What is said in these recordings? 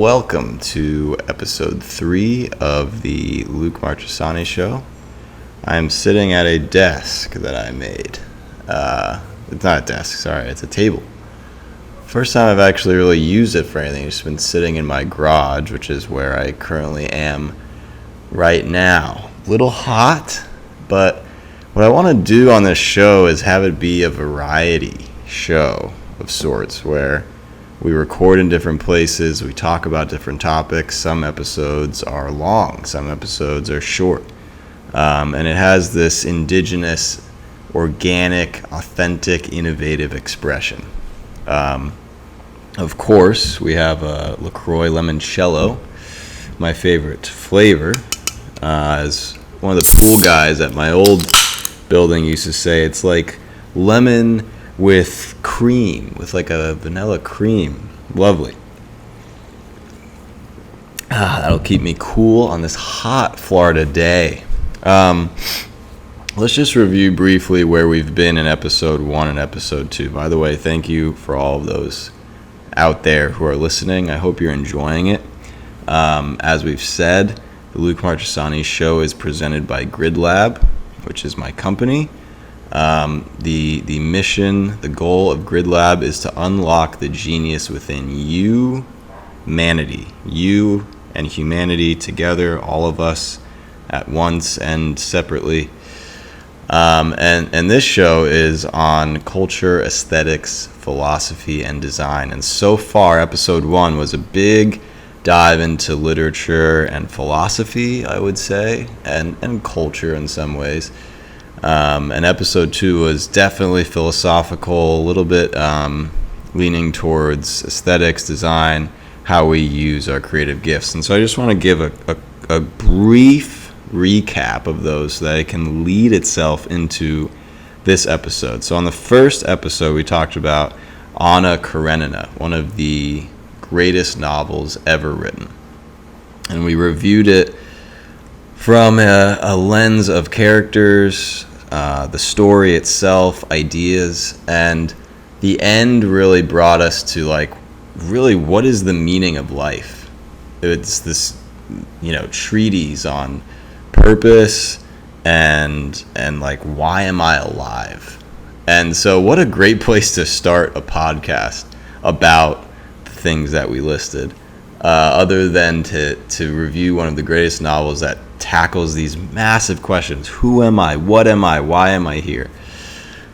Welcome to episode 3 of the Luke Marchesani Show. I'm sitting at a desk that I made. It's not a desk, sorry, it's a table. First time I've actually really used it for anything. It's just been sitting in my garage, which is where I currently am right now. A little hot, but what I want to do on this show is have it be a variety show of sorts where we record in different places, we talk about different topics. Some episodes are long, some episodes are short. And it has this indigenous, organic, authentic, innovative expression. Of course, we have a LaCroix Limoncello, my favorite flavor. As one of the pool guys at my old building used to say, it's like lemon with cream, with like a vanilla cream. Lovely. That'll keep me cool on this hot Florida day. Let's just review briefly where we've been in episode 1 and episode 2. By the way, thank you for all of those out there who are listening. I hope you're enjoying it. As we've said, the Luke Marchesani Show is presented by Grid Lab, which is my company. The mission, the goal of Grid Lab is to unlock the genius within humanity. You and humanity together, all of us at once and separately. And this show is on culture, aesthetics, philosophy, and design. And so far, episode 1 was a big dive into literature and philosophy, I would say, and culture in some ways. And episode 2 was definitely philosophical, a little bit leaning towards aesthetics, design, how we use our creative gifts. And so I just want to give a brief recap of those so that it can lead itself into this episode. So on the first episode, we talked about Anna Karenina, one of the greatest novels ever written. And we reviewed it from a lens of characters, the story itself, ideas, and the end really brought us to really what is the meaning of life? It's this, treatise on purpose and why am I alive? And so what a great place to start a podcast about the things that we listed. Other than to review one of the greatest novels that tackles these massive questions. Who am I? What am I? Why am I here?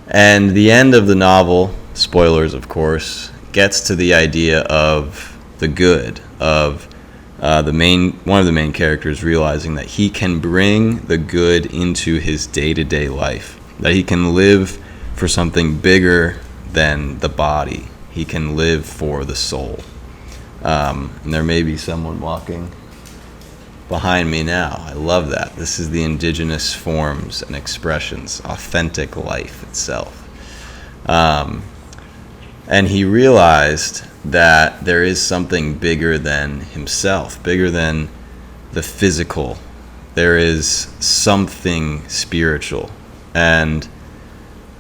And the end of the novel, spoilers of course, gets to the idea of the good, of one of the main characters realizing that he can bring the good into his day-to-day life, that he can live for something bigger than the body. He can live for the soul. And there may be someone walking behind me now. I love that. This is the indigenous forms and expressions, authentic life itself. And he realized that there is something bigger than himself, bigger than the physical. There is something spiritual. And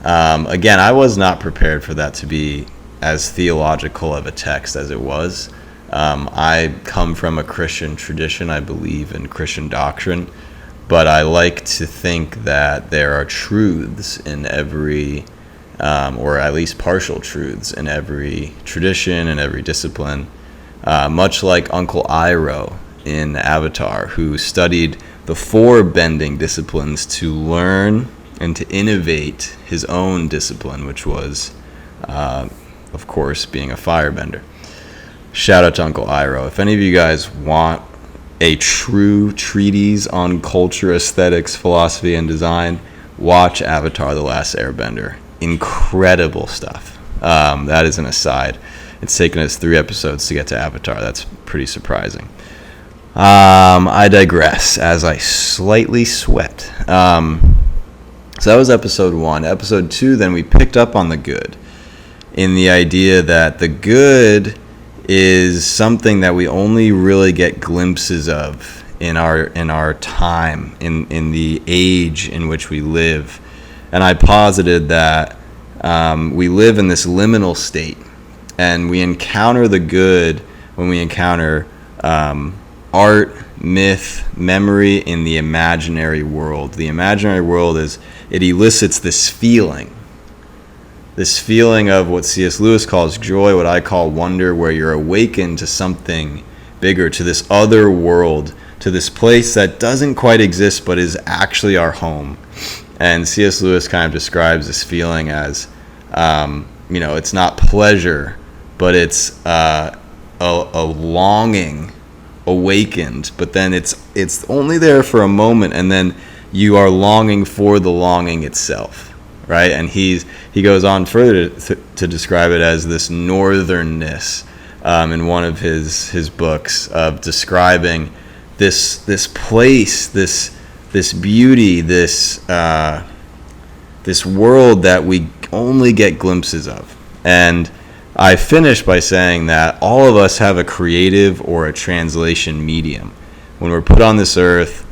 again, I was not prepared for that to be as theological of a text as it was. I come from a Christian tradition. I believe in Christian doctrine, but I like to think that there are truths in every, or at least partial truths in every tradition and every discipline, much like Uncle Iroh in Avatar, who studied the 4 bending disciplines to learn and to innovate his own discipline, which was, of course, being a firebender. Shout out to Uncle Iroh. If any of you guys want a true treatise on culture, aesthetics, philosophy, and design, watch Avatar: The Last Airbender. Incredible stuff. That is an aside. It's taken us 3 episodes to get to Avatar. That's pretty surprising. I digress as I slightly sweat. So that was episode 1. Episode 2, then we picked up on the good, in the idea that the good is something that we only really get glimpses of in our time, in the age in which we live. And I posited that we live in this liminal state, and we encounter the good when we encounter art, myth, memory in the imaginary world. The imaginary world it elicits this feeling of what C.S. Lewis calls joy, what I call wonder, where you're awakened to something bigger, to this other world, to this place that doesn't quite exist but is actually our home. And C.S. Lewis kind of describes this feeling as, it's not pleasure, but it's a longing awakened, but then it's only there for a moment, and then you are longing for the longing itself, right? And he goes on further to describe it as this northernness in one of his books, of describing this place, this beauty, this world that we only get glimpses of. And I finish by saying that all of us have a creative or a translation medium. When we're put on this earth,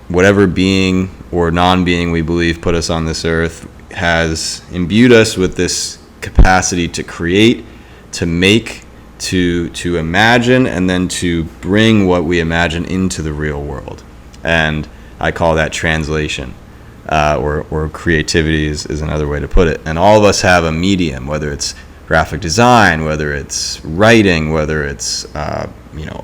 whatever being or non-being we believe put us on this earth has imbued us with this capacity to create, to make, to imagine, and then to bring what we imagine into the real world. And I call that translation. Or creativity is another way to put it. And all of us have a medium, whether it's graphic design, whether it's writing, whether it's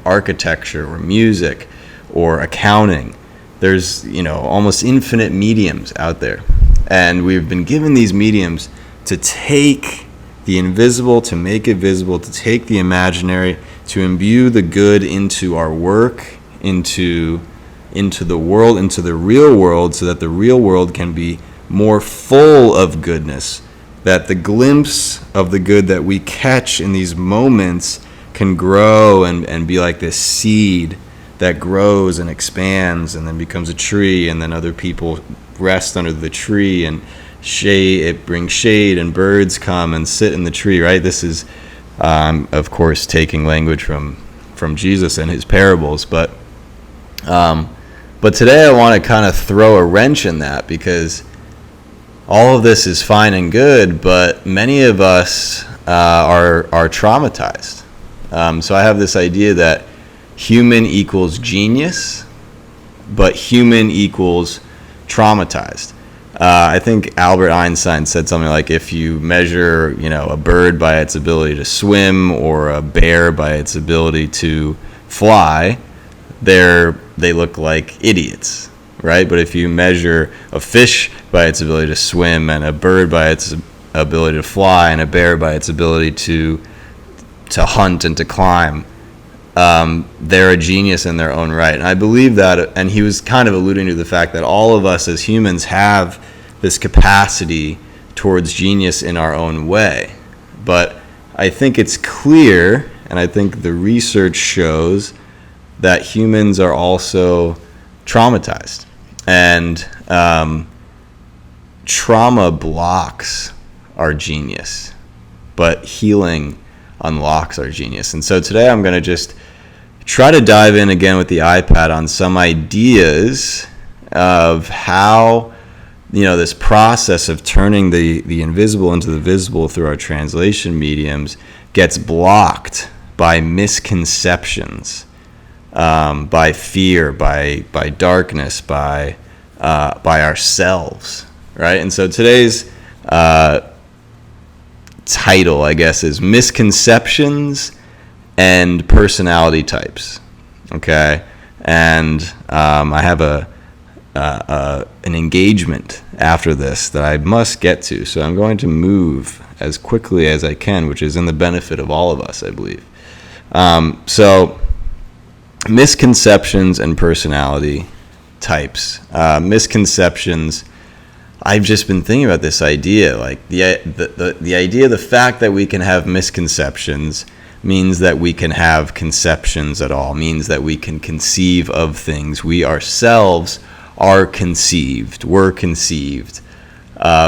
architecture or music or accounting. There's almost infinite mediums out there, and we've been given these mediums to take the invisible, to make it visible, to take the imaginary, to imbue the good into our work, into the world, into the real world, so that the real world can be more full of goodness, that the glimpse of the good that we catch in these moments can grow and be like this seed that grows and expands and then becomes a tree, and then other people rest under the tree, and it brings shade, and birds come and sit in the tree, right? This is, of course, taking language from Jesus and his parables, but today I want to kind of throw a wrench in that, because all of this is fine and good, but many of us are traumatized. So I have this idea that human equals genius, but human equals traumatized. I think Albert Einstein said something like, if you measure, a bird by its ability to swim or a bear by its ability to fly, they look like idiots, right? But if you measure a fish by its ability to swim, and a bird by its ability to fly, and a bear by its ability to hunt and to climb, they're a genius in their own right. And I believe that, and he was kind of alluding to the fact that all of us as humans have this capacity towards genius in our own way. But I think it's clear, and I think the research shows, that humans are also traumatized, and trauma blocks our genius, but healing unlocks our genius. And so today I'm going to just try to dive in again with the iPad on some ideas of how this process of turning the invisible into the visible through our translation mediums gets blocked by misconceptions, by fear, by darkness, by ourselves, right? And so today's title, I guess, is Misconceptions and Personality Types. Okay, and I have an engagement after this that I must get to, so I'm going to move as quickly as I can, which is in the benefit of all of us, I believe. So misconceptions and personality types. Misconceptions, I've just been thinking about this idea, like the idea, the fact that we can have misconceptions means that we can have conceptions at all, means that we can conceive of things. We ourselves are conceived, we're conceived.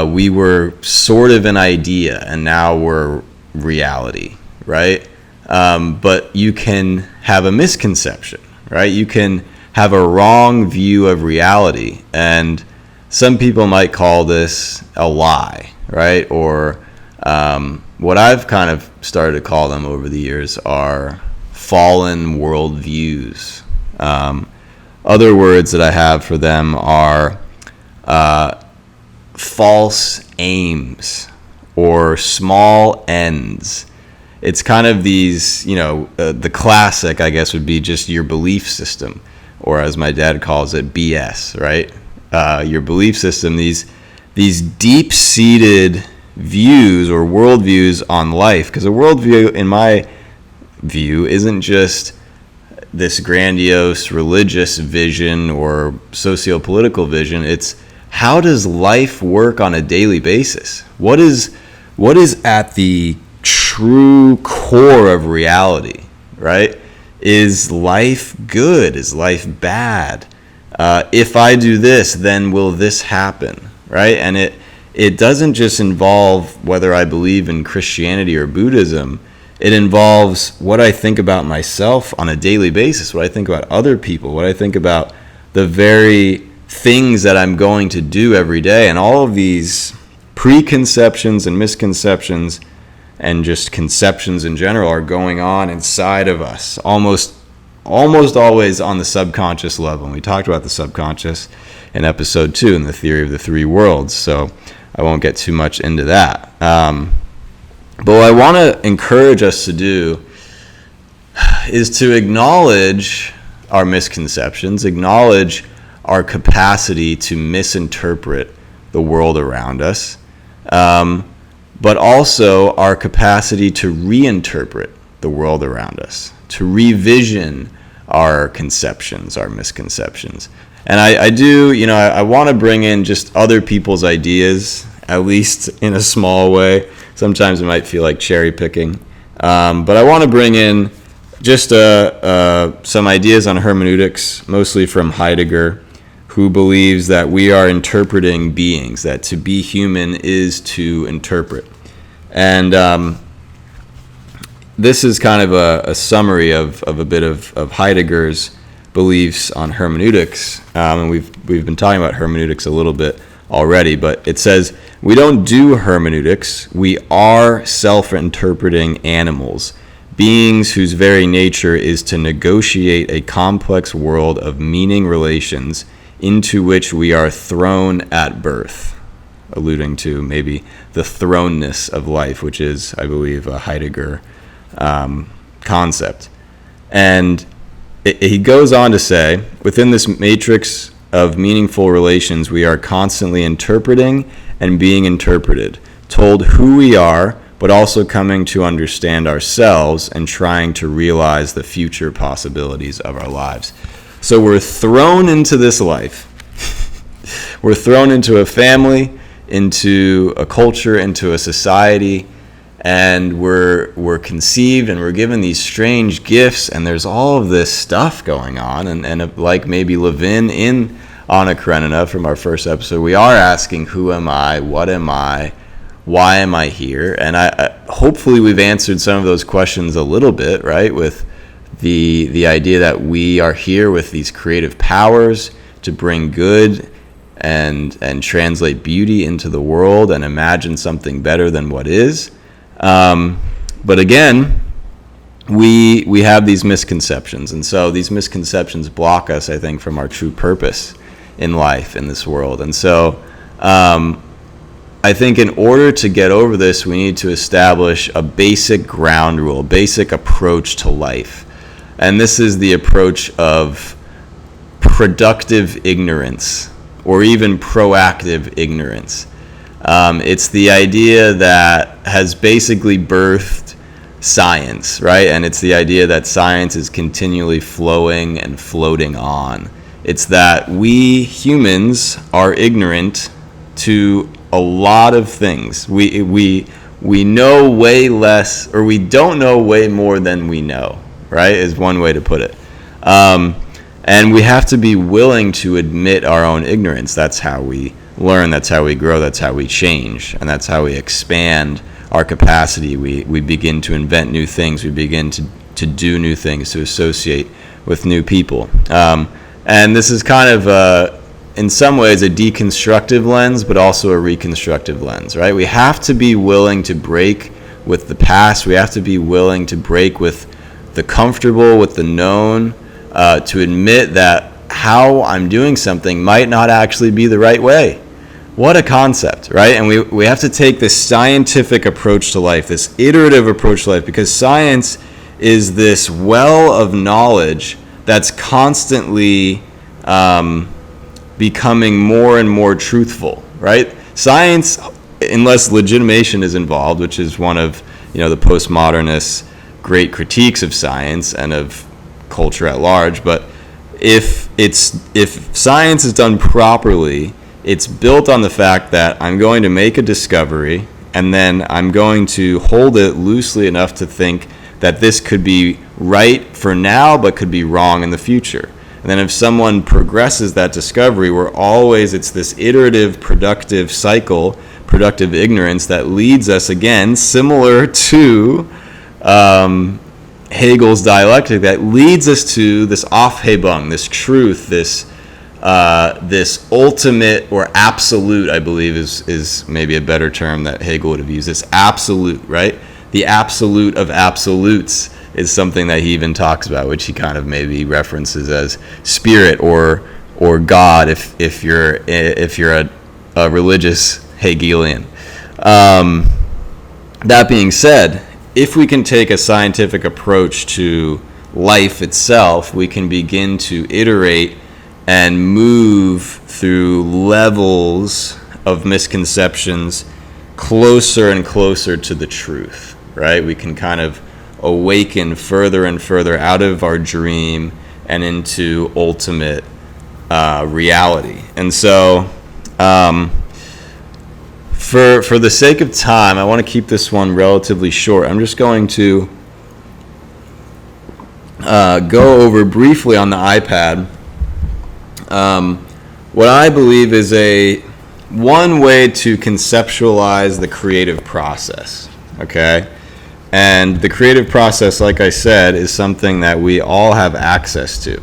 We were sort of an idea, and now we're reality, right? But you can have a misconception, right? You can have a wrong view of reality, and some people might call this a lie, right? Or what I've kind of started to call them over the years are fallen worldviews. Other words that I have for them are false aims or small ends. It's kind of these, the classic, I guess, would be just your belief system, or as my dad calls it, BS, right? Your belief system, these deep-seated views or worldviews on life. Because a worldview, in my view, isn't just this grandiose religious vision or socio-political vision. It's how does life work on a daily basis? What is at the true core of reality, right? Is life good? Is life bad? If I do this, then will this happen, right? And it doesn't just involve whether I believe in Christianity or Buddhism. It involves what I think about myself on a daily basis, what I think about other people, what I think about the very things that I'm going to do every day. And all of these preconceptions and misconceptions and just conceptions in general are going on inside of us, almost always on the subconscious level. And we talked about the subconscious in episode 2 in the theory of the three worlds, so I won't get too much into that. But what I want to encourage us to do is to acknowledge our misconceptions, acknowledge our capacity to misinterpret the world around us, but also our capacity to reinterpret the world around us, to revision our conceptions, our misconceptions. And I do, I want to bring in just other people's ideas, at least in a small way. Sometimes it might feel like cherry picking. But I want to bring in just some ideas on hermeneutics, mostly from Heidegger, who believes that we are interpreting beings, that to be human is to interpret. And this is kind of a summary of a bit of Heidegger's beliefs on hermeneutics. And we've been talking about hermeneutics a little bit already, but it says, we don't do hermeneutics, we are self-interpreting animals, beings whose very nature is to negotiate a complex world of meaning relations into which we are thrown at birth, alluding to maybe the thrownness of life, which is, I believe, a Heidegger concept. And he goes on to say, within this matrix of meaningful relations, we are constantly interpreting and being interpreted, told who we are, but also coming to understand ourselves and trying to realize the future possibilities of our lives. So we're thrown into this life. We're thrown into a family, into a culture, into a society, and we're conceived and we're given these strange gifts, and there's all of this stuff going on. And like maybe Levin in Anna Karenina from our first episode, we are asking, who am I? What am I? Why am I here? And I hopefully we've answered some of those questions a little bit, right? With the idea that we are here with these creative powers to bring good and translate beauty into the world and imagine something better than what is. But again, we have these misconceptions, and so these misconceptions block us, I think, from our true purpose in life, in this world. And so I think in order to get over this, we need to establish a basic ground rule, basic approach to life. And this is the approach of productive ignorance, or even proactive ignorance. It's the idea that has basically birthed science, right? And it's the idea that science is continually flowing and floating on. It's that we humans are ignorant to a lot of things. We know way less, or we don't know way more than we know, right? Is one way to put it. And we have to be willing to admit our own ignorance. That's how we learn, that's how we grow, that's how we change, and that's how we expand our capacity. We begin to invent new things, we begin to do new things, to associate with new people. And this is kind of, in some ways, a deconstructive lens, but also a reconstructive lens, right? We have to be willing to break with the past. We have to be willing to break with the comfortable with the known, to admit that how I'm doing something might not actually be the right way. What a concept, right? And we have to take this scientific approach to life, this iterative approach to life, because science is this well of knowledge that's constantly becoming more and more truthful, right? Science, unless legitimation is involved, which is one of the postmodernists' great critiques of science and of culture at large, but if science is done properly, it's built on the fact that I'm going to make a discovery and then I'm going to hold it loosely enough to think that this could be right for now but could be wrong in the future. And then if someone progresses that discovery, it's this iterative, productive cycle, productive ignorance that leads us, again, similar to Hegel's dialectic, that leads us to this Aufhebung, this truth, this ultimate or absolute, I believe is maybe a better term that Hegel would have used, this absolute, right? The absolute of absolutes is something that he even talks about, which he kind of maybe references as spirit or God if you're a religious Hegelian. That being said, if we can take a scientific approach to life itself, we can begin to iterate and move through levels of misconceptions closer and closer to the truth, right? We can kind of awaken further and further out of our dream and into ultimate reality. And so for the sake of time, I want to keep this one relatively short. I'm just going to go over briefly on the iPad what I believe is one way to conceptualize the creative process, okay? And the creative process, like I said, is something that we all have access to.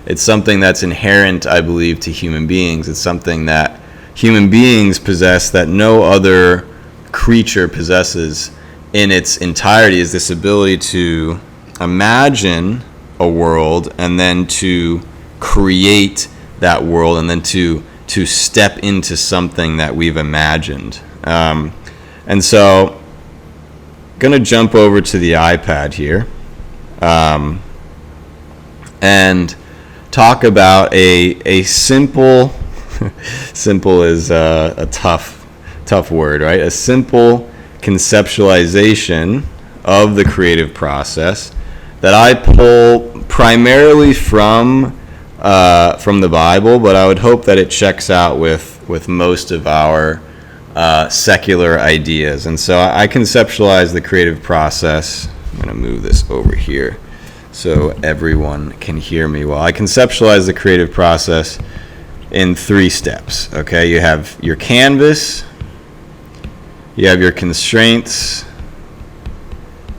It's something that's inherent, I believe, to human beings. It's something that human beings possess that no other creature possesses in its entirety, is this ability to imagine a world and then to create that world and then to step into something that we've imagined. And so going to jump over to the iPad here and talk about a simple simple is a tough word, right? A simple conceptualization of the creative process that I pull primarily from the Bible, but I would hope that it checks out with most of our secular ideas. And so I conceptualize the creative process. I'm going to move this over here so everyone can hear me well. I conceptualize the creative process in 3 steps. Okay, you have your canvas, you have your constraints,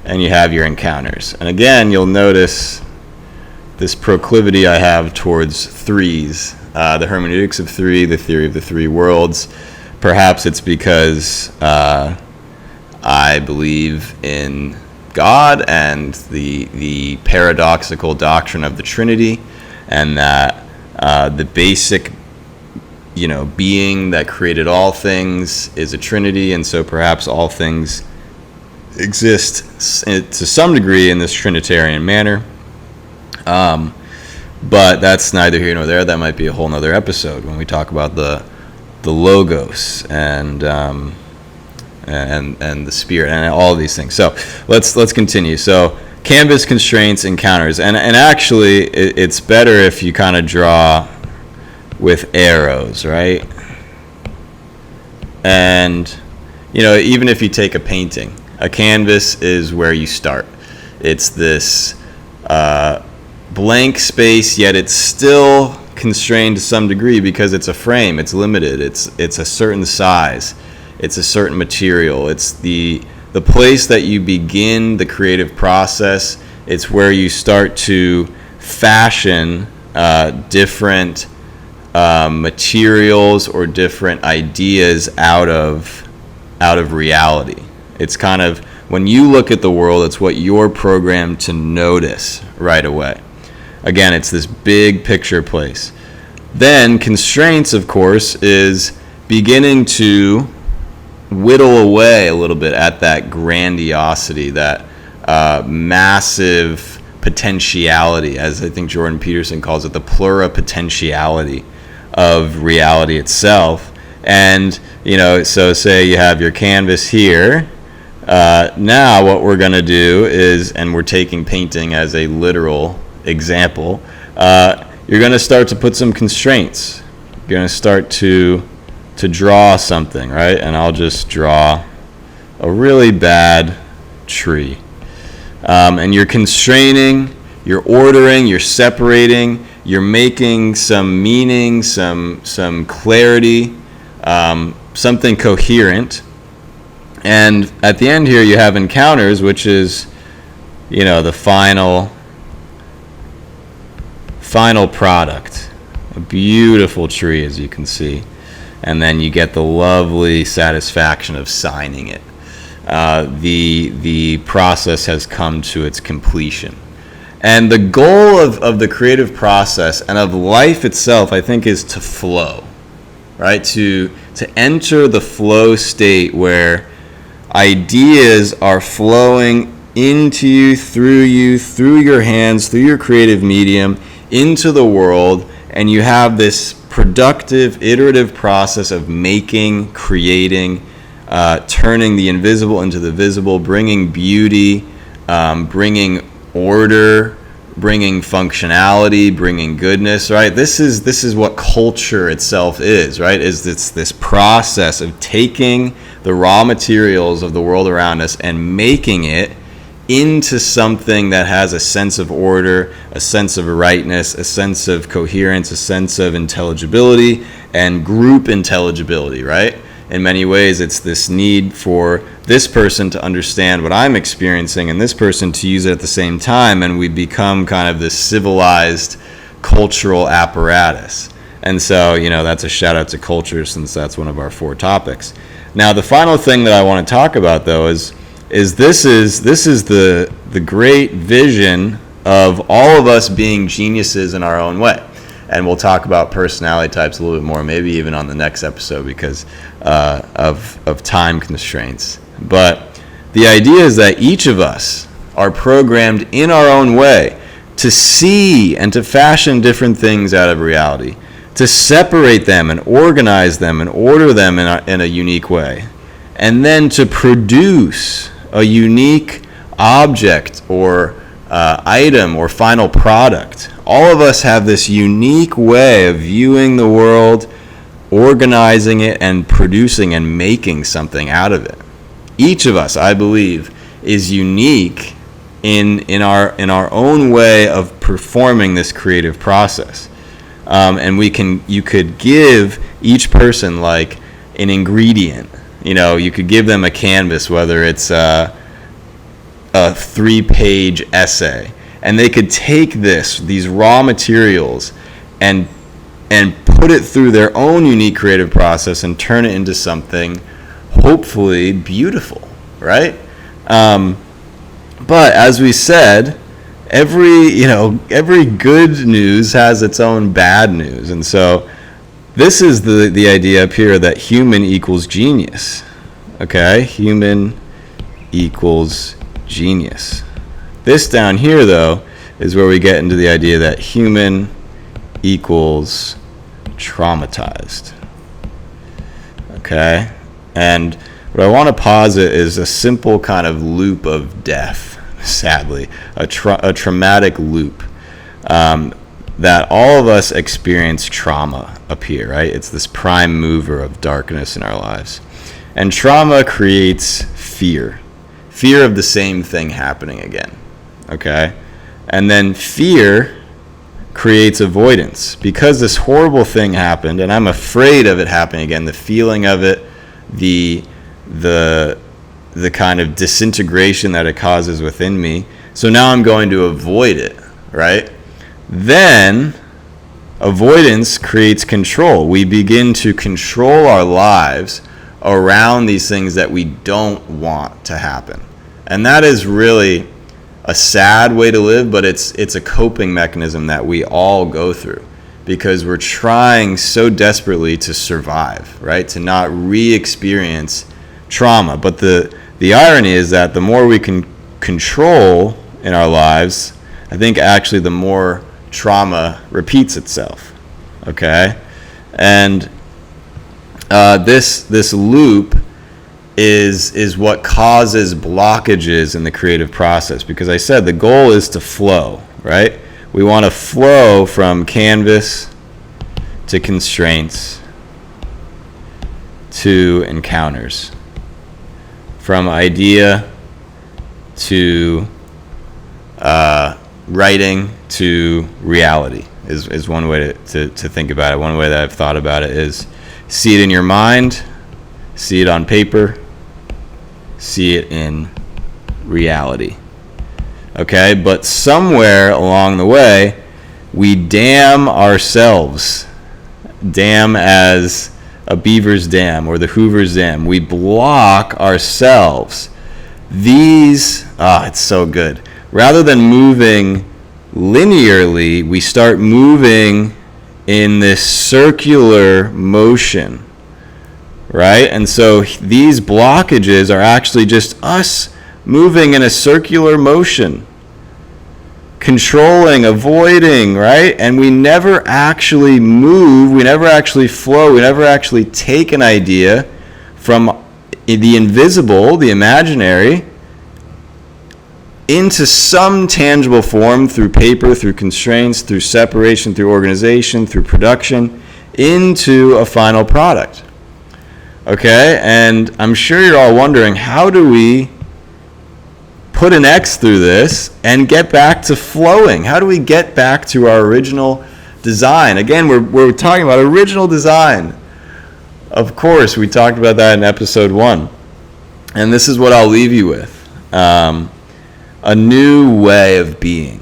and you have your encounters. And again, you'll notice this proclivity I have towards threes, the hermeneutics of three, the theory of the three worlds. Perhaps it's because I believe in God and the paradoxical doctrine of the Trinity, and that the basic being that created all things is a Trinity, and so perhaps all things exist to some degree in this Trinitarian manner. But that's neither here nor there. That might be a whole nother episode when we talk about the logos and the spirit and all of these things. So let's continue. So canvas, constraints, encounters, and actually it's better if you kind of draw with arrows, right? And even if you take a painting, a canvas is where you start. It's this blank space, yet it's still constrained to some degree because it's a frame. It's limited. It's a certain size. It's a certain material. It's the place that you begin the creative process. It's where you start to fashion different materials or different ideas out of reality. It's kind of When you look at the world, it's what you're programmed to notice right away. Again, it's this big picture place. Then constraints, of course, is beginning to whittle away a little bit at that grandiosity, that massive potentiality, as I think Jordan Peterson calls it, the pluripotentiality of reality itself. And, so say you have your canvas here. Now what we're going to do is, and we're taking painting as a literal example, you're going to start to put some constraints. You're going to start to draw something, right? And I'll just draw a really bad tree. And you're constraining, you're ordering, you're separating, you're making some meaning, some clarity, something coherent. And at the end here you have encounters, which is, the final product. A beautiful tree, as you can see. And then you get the lovely satisfaction of signing it. The process has come to its completion. And the goal of the creative process and of life itself, I think, is to flow, right? To enter the flow state where ideas are flowing into you, through your hands, through your creative medium, into the world, and you have this productive, iterative process of making, creating, turning the invisible into the visible, bringing beauty, bringing order, bringing functionality, bringing goodness, right? This is what culture itself is, right? Is this process of taking the raw materials of the world around us and making it into something that has a sense of order, a sense of rightness, a sense of coherence, a sense of intelligibility, and group intelligibility, right? In many ways, it's this need for this person to understand what I'm experiencing and this person to use it at the same time, and we become kind of this civilized cultural apparatus. And so, that's a shout out to culture, since that's one of our 4 topics. Now, the final thing that I want to talk about, though, is this is the great vision of all of us being geniuses in our own way. And we'll talk about personality types a little bit more, maybe even on the next episode, because of time constraints. But the idea is that each of us are programmed in our own way to see and to fashion different things out of reality, to separate them and organize them and order them in a unique way, and then to produce a unique object or item or final product. All of us have this unique way of viewing the world, organizing it, and producing and making something out of it. Each of us, I believe, is unique in our own way of performing this creative process. And you could give each person like an ingredient. You could give them a canvas, whether it's a 3-page essay, and they could take these raw materials and put it through their own unique creative process and turn it into something hopefully beautiful, right? But as we said, every good news has its own bad news, and so this is the idea up here that human equals genius. Okay, human equals genius. This down here, though, is where we get into the idea that human equals traumatized. Okay, and what I want to posit is a simple kind of loop of death, sadly, a traumatic loop. That all of us experience trauma up here, right? It's this prime mover of darkness in our lives. And trauma creates fear of the same thing happening again, okay? And then fear creates avoidance. Because this horrible thing happened, and I'm afraid of it happening again, the feeling of it, the kind of disintegration that it causes within me. So now I'm going to avoid it, right? Then avoidance creates control. We begin to control our lives around these things that we don't want to happen. And that is really a sad way to live, but it's a coping mechanism that we all go through because we're trying so desperately to survive, right? To not re-experience trauma. But the irony is that the more we can control in our lives, I think actually the more trauma repeats itself, okay? And this loop is what causes blockages in the creative process, because I said the goal is to flow, right? We want to flow from canvas to constraints to encounters, from idea to writing to reality is one way to think about it. One way that I've thought about it is see it in your mind, see it on paper, see it in reality. Okay, but somewhere along the way, we dam ourselves. Dam as a beaver's dam or the Hoover's dam. We block ourselves. It's so good. Rather than moving linearly, we start moving in this circular motion, right? And so these blockages are actually just us moving in a circular motion, controlling, avoiding, right? And we never actually move, we never actually flow, we never actually take an idea from the invisible, the imaginary, into some tangible form through paper, through constraints, through separation, through organization, through production, into a final product. Okay, and I'm sure you're all wondering, how do we put an X through this and get back to flowing? How do we get back to our original design? Again, we're talking about original design. Of course, we talked about that in episode 1. And this is what I'll leave you with. A new way of being.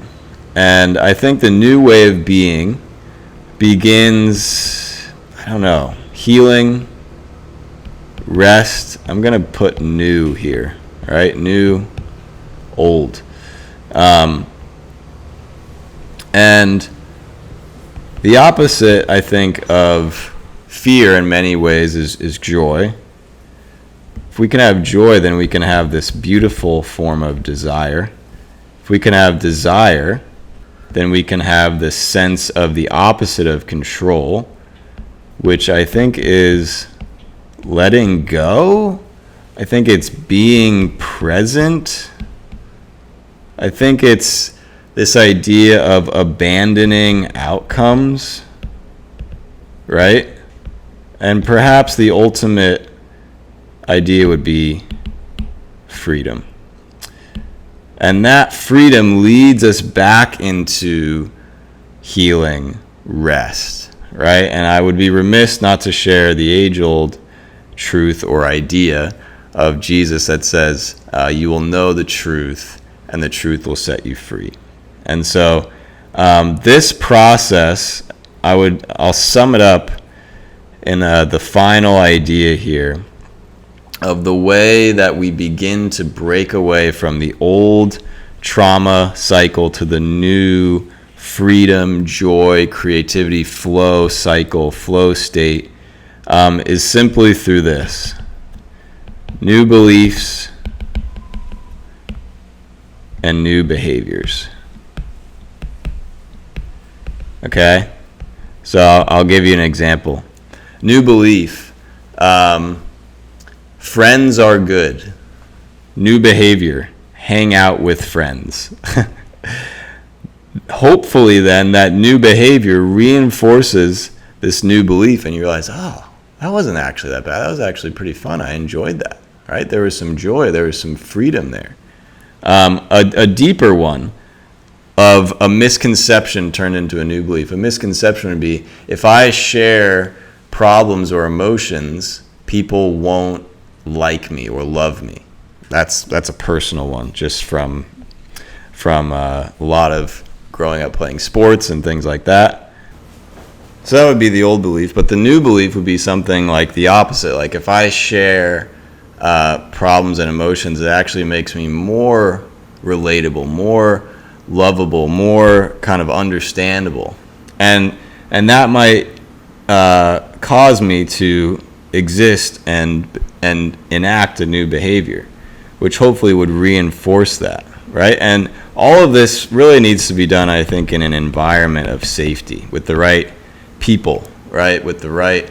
And I think the new way of being begins, healing, rest. I'm going to put new here, right? New, old. And the opposite, I think, of fear in many ways is joy. If we can have joy, then we can have this beautiful form of desire. If we can have desire, then we can have this sense of the opposite of control, which I think is letting go. I think it's being present. I think it's this idea of abandoning outcomes, right? And perhaps the ultimate idea would be freedom. And that freedom leads us back into healing, rest, right? And I would be remiss not to share the age-old truth or idea of Jesus that says, you will know the truth, and the truth will set you free. And so this process, I'll sum it up in the final idea here of the way that we begin to break away from the old trauma cycle to the new freedom, joy, creativity, flow cycle, flow state, is simply through this. New beliefs and new behaviors. Okay? So I'll give you an example. New belief. Friends are good. New behavior. Hang out with friends. Hopefully then that new behavior reinforces this new belief and you realize, oh, that wasn't actually that bad. That was actually pretty fun. I enjoyed that, right? There was some joy. There was some freedom there. A deeper one of a misconception turned into a new belief. A misconception would be, if I share problems or emotions, people won't like me or love me. That's a personal one, just from a lot of growing up playing sports and things like that. So that would be the old belief. But the new belief would be something like the opposite. Like if I share problems and emotions, it actually makes me more relatable, more lovable, more kind of understandable. And that might cause me to exist and enact a new behavior, which hopefully would reinforce that, right? And all of this really needs to be done, I think, in an environment of safety, with the right people, right? With the right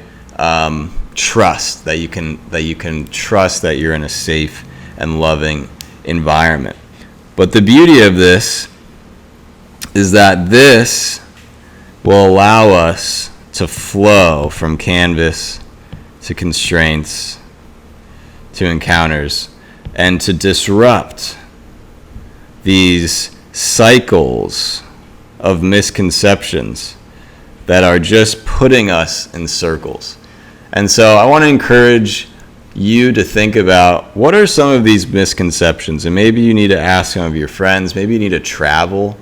trust, that you can trust that you're in a safe and loving environment. But the beauty of this is that this will allow us to flow from canvas to constraints to encounters, and to disrupt these cycles of misconceptions that are just putting us in circles. And so I want to encourage you to think about, what are some of these misconceptions? And maybe you need to ask some of your friends. Maybe you need to travel.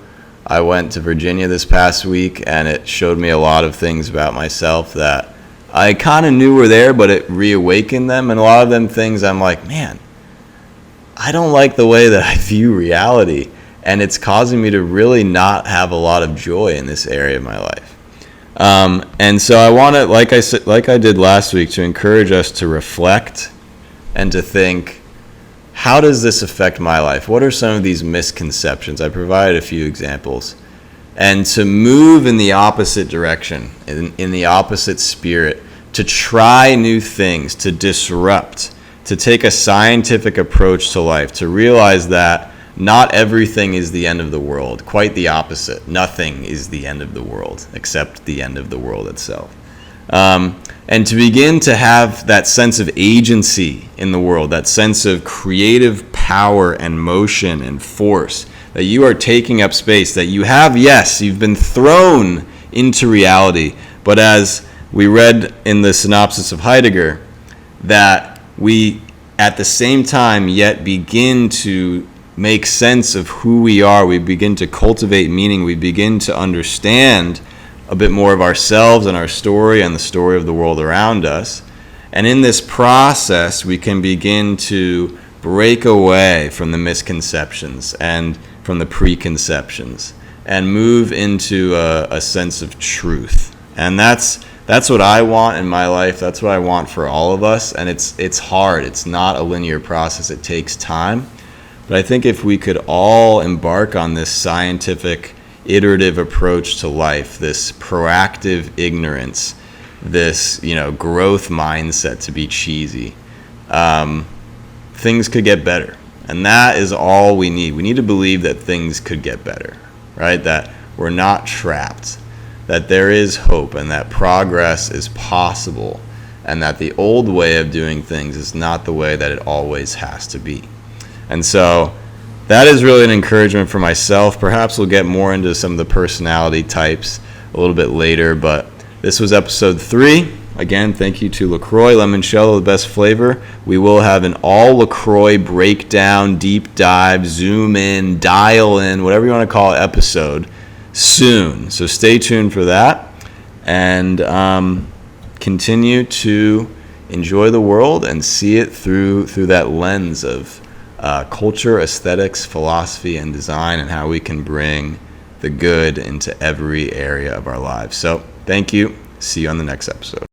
I went to Virginia this past week, and it showed me a lot of things about myself that I kind of knew were there, but it reawakened them. And a lot of them things I'm like, man, I don't like the way that I view reality, and it's causing me to really not have a lot of joy in this area of my life. And so I want to, like I did last week, to encourage us to reflect and to think, how does this affect my life? What are some of these misconceptions? I provided a few examples. And to move in the opposite direction, in the opposite spirit, to try new things, to disrupt, to take a scientific approach to life, to realize that not everything is the end of the world. Quite the opposite. Nothing is the end of the world except the end of the world itself. And to begin to have that sense of agency in the world, that sense of creative power and motion and force, that you are taking up space, that you have, yes, you've been thrown into reality, but as we read in the synopsis of Heidegger, that we at the same time yet begin to make sense of who we are. We begin to cultivate meaning. We begin to understand a bit more of ourselves and our story and the story of the world around us. And in this process, we can begin to break away from the misconceptions and from the preconceptions and move into a sense of truth. And that's what I want in my life. That's what I want for all of us. And it's hard. It's not a linear process. It takes time. But I think if we could all embark on this scientific, iterative approach to life, this proactive ignorance, this growth mindset, to be cheesy, things could get better. And that is all we need. We need to believe that things could get better, right? That we're not trapped, that there is hope, and that progress is possible, and that the old way of doing things is not the way that it always has to be. And so that is really an encouragement for myself. Perhaps we'll get more into some of the personality types a little bit later, but this was episode 3. Again, thank you to LaCroix, Limoncello, the best flavor. We will have an all LaCroix breakdown, deep dive, zoom in, dial in, whatever you want to call it, episode soon. So stay tuned for that, and continue to enjoy the world and see it through that lens of culture, aesthetics, philosophy, and design, and how we can bring the good into every area of our lives. So thank you. See you on the next episode.